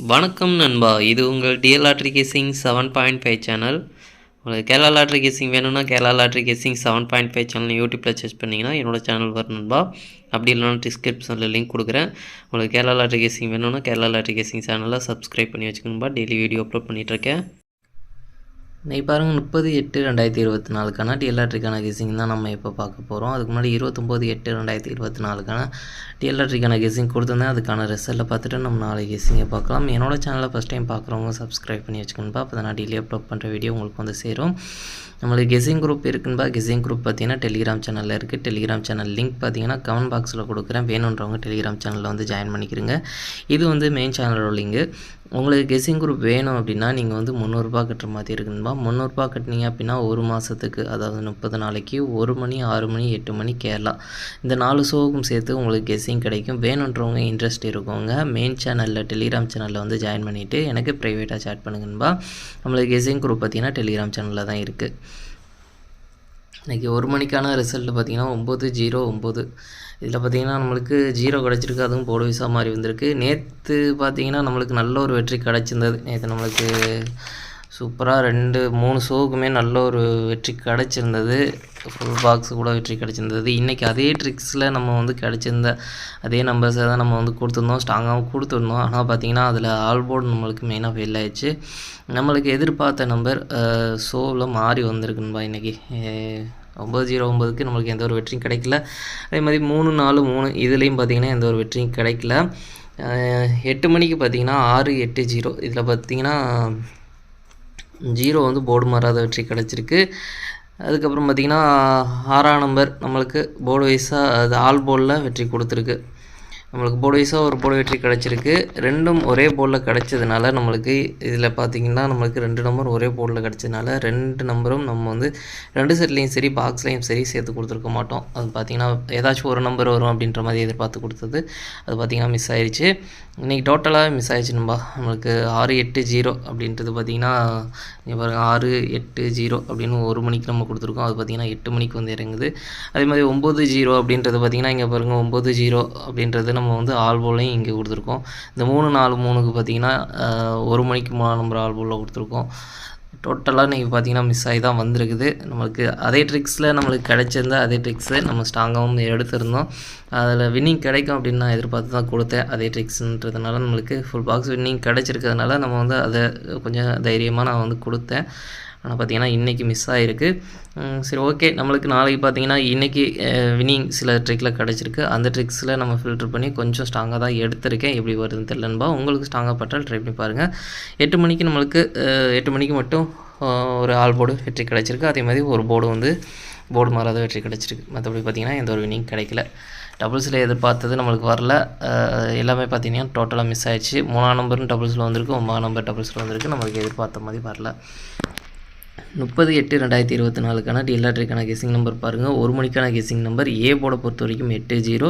வணக்கம் நண்பா, இது உங்கள் டிஎல் லாட்ரி கேசிங் 7.5 சேனல். உங்களுக்கு கேரளா லாட்ரி கேசிங் வேணும்னா கேரளா லாட்ரி கேசிங் 7.5 சேனல் யூடியூப்பில் சர்ச் பண்ணிங்கன்னா என்னோடய சேனல் வரும் நண்பா. அப்படி இல்லைனா டிஸ்கிரிப்ஷனில் லிங்க் கொடுக்குறேன். உங்களுக்கு கேரளா லாட்ரி கேசிங் வேணும்னா கேரளா லாட்ரி கேசிங் சேனலை சப்ஸ்கிரைப் பண்ணி வச்சுக்கணும்பா. டெய்லி வீடியோ அப்லோட் பண்ணிகிட்ருக்கேன். இன்றைக்கி பாருங்கள் 30/8/2024 டிஎல் லாட்ரிக்கான கெஸிங் தான் நம்ம இப்போ பார்க்க போகிறோம். அதுக்கு முன்னாடி 29/8/2024 டிஎல் லாட்ரிக்கான கெஸிங் கொடுத்துருந்தேன். அதுக்கான ரிசல்ட்டை பார்த்துட்டு நம்ம நாளைக்கு கெஸிங்கை பார்க்கலாம். என்னோட சேனலை ஃபஸ்ட் டைம் பார்க்குறவங்க சப்ஸ்கிரைப் பண்ணி வச்சுக்கணும்பா. அப்போ தான் நான் டெய்லி அப்லோட் பண்ணுற வீடியோ உங்களுக்கு வந்து சேரும். நம்மளுக்கு கெஸிங் குரூப் இருக்குன்பா. கெஸிங் குரூப் பார்த்தீங்கன்னா டெலிகிராம் சேனலில் இருக்குது. டெலிகிராம் சேனல் லிங்க் பார்த்தீங்கன்னா கமெண்ட் பாக்ஸில் கொடுக்குறேன். வேணுன்றவங்க டெலிகிராம் சேனலில் வந்து ஜாயின் பண்ணிக்கிறங்க. இது வந்து மெயின் சேனலோட லிங்கு. உங்களுக்கு கெஸிங் குரூப் வேணும் அப்படின்னா நீங்கள் வந்து 300 கட்டுற மாதிரி இருக்குன்பா. 300 கட்டினீங்க அப்படின்னா ஒரு மாதத்துக்கு, அதாவது 30 நாளைக்கு 1 மணி, 6 மணி, 8 மணி கேரளா, இந்த 4 ஷோவுக்கும் சேர்த்து உங்களுக்கு கெஸிங் கிடைக்கும். வேணுன்றவங்க இன்ட்ரெஸ்ட் இருக்கவங்க மெயின் சேனலில் டெலிகிராம் சேனலில் வந்து ஜாயின் பண்ணிவிட்டு எனக்கு ப்ரைவேட்டாக சேட் பண்ணுங்கன்பா. நம்மளுக்கு கெஸிங் குரூப் பார்த்தீங்கன்னா டெலிகிராம் சேனலில் தான் இருக்குது. இன்றைக்கி 1 மணிக்கான ரிசல்ட்டு பார்த்திங்கன்னா 9/09. இதில் பார்த்திங்கன்னா நம்மளுக்கு 0 கிடச்சிருக்கு. அதுவும் போர்டு விசா மாதிரி வந்திருக்கு. நேற்று பார்த்திங்கன்னா நம்மளுக்கு நல்ல ஒரு வெற்றி கிடச்சிருந்தது. நேற்று நம்மளுக்கு சூப்பராக 2-3 ஷோவுக்குமே நல்ல ஒரு வெற்றி கிடச்சிருந்தது. ஃபுல் பாக்ஸு கூட வெற்றி கிடச்சிருந்தது. இன்றைக்கி அதே ட்ரிக்ஸில் நம்ம வந்து கிடச்சிருந்த அதே நம்பர்ஸை தான் நம்ம வந்து கொடுத்துருந்தோம். ஸ்ட்ராங்காகவும் கொடுத்துருந்தோம். ஆனால் பார்த்திங்கன்னா அதில் ஆல் போர்டு நம்மளுக்கு மெயினாக ஃபெயில் ஆகிடுச்சு. நம்மளுக்கு எதிர்பார்த்த நம்பர் ஷோவில் மாறி வந்திருக்குன்பா. இன்றைக்கி 9/09க்கு நம்மளுக்கு எந்த ஒரு வெற்றியும் கிடைக்கல. அதே மாதிரி 3-4-3 இதுலேயும் பார்த்திங்கன்னா எந்த ஒரு வெற்றியும் கிடைக்கல. 8 மணிக்கு பார்த்திங்கன்னா 6-8-0 இதில் பார்த்திங்கன்னா 0 வந்து போர்டு மாறாத வெற்றி கிடச்சிருக்கு. அதுக்கப்புறம் பார்த்திங்கன்னா 6ஆம் நம்பர் நம்மளுக்கு போர்டு வைஸாக அது ஆல் போர்டில் வெற்றி கொடுத்துருக்கு. நம்மளுக்கு போர்டு வைஸாக ஒரு போர்டு வெற்றி கிடச்சிருக்கு. ரெண்டும் ஒரே போர்டில் கிடச்சதுனால நம்மளுக்கு இதில் பார்த்திங்கன்னா நம்மளுக்கு 2 நம்பர் ஒரே போர்டில் கிடச்சதுனால 2 நம்பரும் நம்ம வந்து 2 செட்லேயும் சரி பாக்ஸ்லேயும் சரி சேர்த்து கொடுத்துருக்க மாட்டோம். அது பார்த்திங்கன்னா ஏதாச்சும் ஒரு நம்பர் வரும் அப்படின்ற மாதிரி எதிர்பார்த்து கொடுத்தது அது பார்த்திங்கன்னா மிஸ் ஆயிடுச்சு. இன்றைக்கி டோட்டலாக மிஸ் ஆயிடுச்சு நம்பா. நம்மளுக்கு 6-8-0 அப்படின்றது பார்த்திங்கன்னா இங்கே பாருங்கள் 6-8-0 அப்படின்னு 1 மணிக்கு நம்ம கொடுத்துருக்கோம். அது பார்த்திங்கன்னா 8 மணிக்கு வந்து இறங்குது. அதே மாதிரி 9-0 அப்படின்றது பார்த்திங்கன்னா இங்கே பாருங்கள் 9-0 அப்படின்றது நம்ம வந்து ஆல் போலையும் இங்கே கொடுத்துருக்கோம். இந்த 3-4-3க்கு பார்த்திங்கன்னா 1 மணிக்கு 3 நம்பர் ஆல் போலில் கொடுத்துருக்கோம். டோட்டலாக இன்றைக்கி பார்த்திங்கன்னா மிஸ் ஆகி தான் வந்திருக்குது. நம்மளுக்கு அதே ட்ரிக்ஸில் நம்மளுக்கு கிடச்சிருந்தா அதே ட்ரிக்ஸு நம்ம ஸ்ட்ராங்காகவும் எடுத்திருந்தோம். அதில் வின்னிங் கிடைக்கும் அப்படின்னு நான் எதிர்பார்த்து தான் கொடுத்தேன். அதே ட்ரிக்ஸுன்றதுனால நம்மளுக்கு ஃபுல் பாக்ஸ் வின்னிங் கிடச்சிருக்கிறதுனால நம்ம வந்து அதை கொஞ்சம் தைரியமாக நான் வந்து கொடுத்தேன். ஆனால் பார்த்திங்கன்னா இன்றைக்கி மிஸ் ஆகிருக்கு. சரி, ஓகே. நம்மளுக்கு நாளைக்கு பார்த்திங்கன்னா இன்றைக்கி வின்னிங் சில ட்ரிக்கில் கிடச்சிருக்கு. அந்த ட்ரிக்ஸில் நம்ம ஃபில்ட்ரு பண்ணி கொஞ்சம் ஸ்ட்ராங்காக தான் எடுத்திருக்கேன். எப்படி வருதுன்னு தெரியலன்பா. உங்களுக்கு ஸ்ட்ராங்காக பட்டால் ட்ரை பண்ணி பாருங்கள். 8 மணிக்கு நம்மளுக்கு 8 மணிக்கு மட்டும் ஒரு ஆல் போர்டு வெற்றி கிடச்சிருக்கு. அதே மாதிரி ஒரு போர்டு வந்து போர்டு மாறாத வெற்றி கிடச்சிருக்கு. மற்றபடி பார்த்திங்கன்னா எந்த ஒரு வின்னிங் கிடைக்கல. டபுள்ஸில் எதிர்பார்த்தது நம்மளுக்கு வரல. எல்லாமே பார்த்திங்கன்னா டோட்டலாக மிஸ் ஆகிடுச்சு. 3ஆம் நம்பரும் டபுள்ஸில் வந்திருக்கு. 9ஆம் நம்பர் டபுள்ஸில் வந்திருக்கு. நம்மளுக்கு எதிர்பார்த்த மாதிரி வரல. 30/8/2024 டிஎல் லாட்ரிக்கான கெஸிங் நம்பர் பாருங்கள். 1 மணிக்கான கெஸிங் நம்பர் ஏ போர்டை பொறுத்த வரைக்கும் 8-0,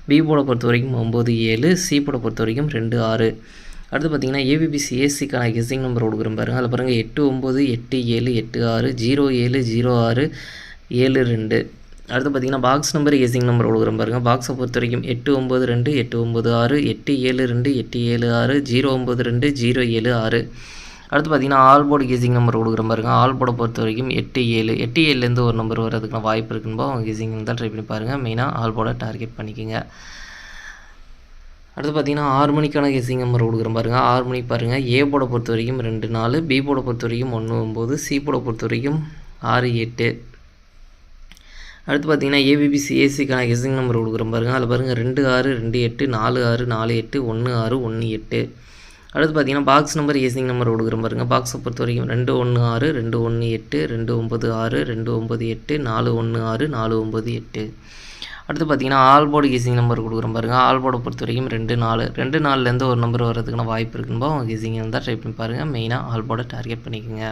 பி போர்டை பொறுத்த வரைக்கும் 9-7, சி போர்டை பொறுத்த வரைக்கும் 2-6. அடுத்து பார்த்திங்கன்னா ஏபிபிசி ஏசிக்கான கெஸிங் நம்பர் கொடுக்குறேன் பாருங்கள். அதில் பாருங்கள் 8-9, 8-7, 8-6, 0-7, 0-6, 7-2. அடுத்து பார்த்திங்கன்னா பாக்ஸ் நம்பர் கெஸிங் நம்பர் கொடுக்குறேன் பாருங்கள். பாக்ஸை பொறுத்த வரைக்கும் 8-9-2, 8-9-6, 8-7-2, 8-7-6, 0-9-2, 0-7-6. அடுத்து பார்த்திங்கன்னா ஆல் போர்டு கெஸிங் நம்பர் கொடுக்குறேன் பாருங்கள். ஆல் போர்டை பொறுத்த வரைக்கும் 8-7, 8-7லேருந்து ஒரு நம்பர் வரதுக்கான வாய்ப்பு இருக்குன்பா. அவங்க கெஸிங் தான் ட்ரை பண்ணி பாருங்கள். மெயினாக ஆல் போர்டை டார்கெட் பண்ணிக்கோங்க. அடுத்து பார்த்திங்கன்னா 6 மணிக்கான கெஸிங் நம்பர் கொடுக்குறேன் பாருங்கள். 6 மணிக்கு பாருங்கள். ஏ போர்டை பொறுத்த வரைக்கும் 2-4, பி போர்டை பொறுத்த வரைக்கும் 1-9, சி போர்டை பொறுத்த வரைக்கும் 6-8. அடுத்து பார்த்திங்கன்னா ஏபிபிசி ஏசிக்கான கெஸிங் நம்பர் கொடுக்குறேன் பாருங்கள். அதில் பாருங்கள் 2-6, 2-8, 4-6, 4-8, 1-6, 1-8. அடுத்து பார்த்திங்கன்னா பாக்ஸ் நம்பர் கெஸிங் நம்பர் கொடுக்குறேன் பாருங்கள். பாக்ஸை பொறுத்த வரைக்கும் 2-1-6, 2-1-8, 2-9-6, 2-9-8, 4-1-6, 4-9-8. அடுத்து பார்த்திங்கன்னா ஆல் போர்டு கெஸிங் நம்பர் கொடுக்குறேன் பாருங்கள். ஆல் போர்டை பொறுத்த வரைக்கும் 2-4, 2-4லேருந்து ஒரு நம்பர் வரதுக்கான வாய்ப்பு இருக்குன்பா. அவங்க கெஸிங் இருந்தால் ட்ரை பண்ணி பாருங்கள். மெயினாக ஆல் போர்டை டார்கெட் பண்ணிக்கோங்க.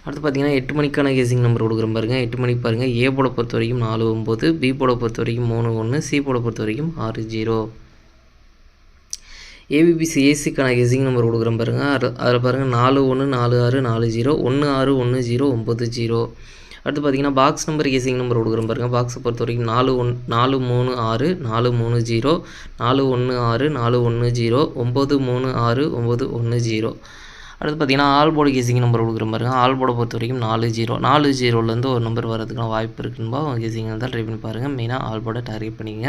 அடுத்து பார்த்திங்கன்னா 8 மணிக்கான கெஸிங் நம்பர் கொடுக்குறேன் பாருங்கள். 8 மணிக்கு பாருங்கள். ஏ போர்டை பொறுத்த வரைக்கும் 4-9, பி போர்டை பொறுத்த வரைக்கும் 3-1, சி போர்டை பொறுத்த வரைக்கும் 6-0. ஏபிபிசி ஏசிக்கான கெஸிங் நம்பர் கொடுக்குறேன் பாருங்கள். அதில் பாருங்கள் 4-1, 4-6, 4-0, 1-6, 1-0, 9-0. அடுத்து பார்த்தீங்கன்னா பாக்ஸ் நம்பர் கேசிங் நம்பர் கொடுக்குறோம் பாருங்கள். பாக்ஸை பொறுத்த வரைக்கும் 436 430 416 410 936 910. அடுத்து பார்த்தீங்கன்னா ஆல் போர்டு கேசிங் நம்பர் கொடுக்குற பாருங்க. ஆல் போர்டை பொறுத்த வரைக்கும் 40 ஒரு நம்பர் வரதுக்கான வாய்ப்பு இருக்குன்பா. உங்கள் கேசிங் இருந்தால் ட்ரை பண்ணி பாருங்கள். மெயினாக ஆல் போர்டை டார்கெட் பண்ணிங்க.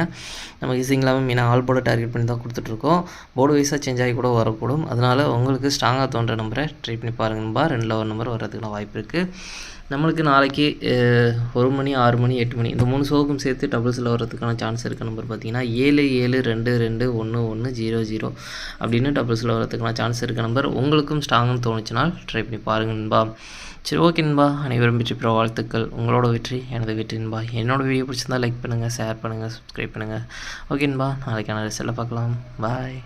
நம்ம கேசிங் இல்லாமல் மெயினாக ஆல் போர்டை டார்கெட் பண்ணி தான் கொடுத்துட்ருக்கோம். போர்டு வைஸாக சேஞ்ச் ஆகி கூட வரக்கூடும். அதனால் உங்களுக்கு ஸ்ட்ராங்காக தோன்ற நம்பரை ட்ரை பண்ணி பாருங்கன்பா. 2ல் ஒரு நம்பர் வரதுக்கான வாய்ப்பு இருக்குது. நம்மளுக்கு நாளைக்கு 1 மணி 6 மணி 8 மணி இந்த 3 ஷோவுக்கும் சேர்த்து டபுள்ஸில் வர்றதுக்கான சான்ஸ் இருக்க நம்பர் பார்த்தீங்கன்னா 77221100 அப்படின்னு டபுள்ஸில் வர்றதுக்கான சான்ஸ் இருக்க நம்பர். உங்களுக்கும் ஸ்ட்ராங்னு தோணுச்சுனால் ட்ரை பண்ணி பாருங்கன்பா. சரி, ஓகேன்பா. அனைவரும் வெற்றி பெற வாழ்த்துக்கள். உங்களோட வெற்றி எனது வெற்றின்பா. என்னோட வீடியோ பிடிச்சிருந்தால் லைக் பண்ணுங்கள், ஷேர் பண்ணுங்கள், சப்ஸ்கிரைப் பண்ணுங்கள். ஓகேன்பா. நாளைக்கான ரிசல்ட்டை பார்க்கலாம். பாய்.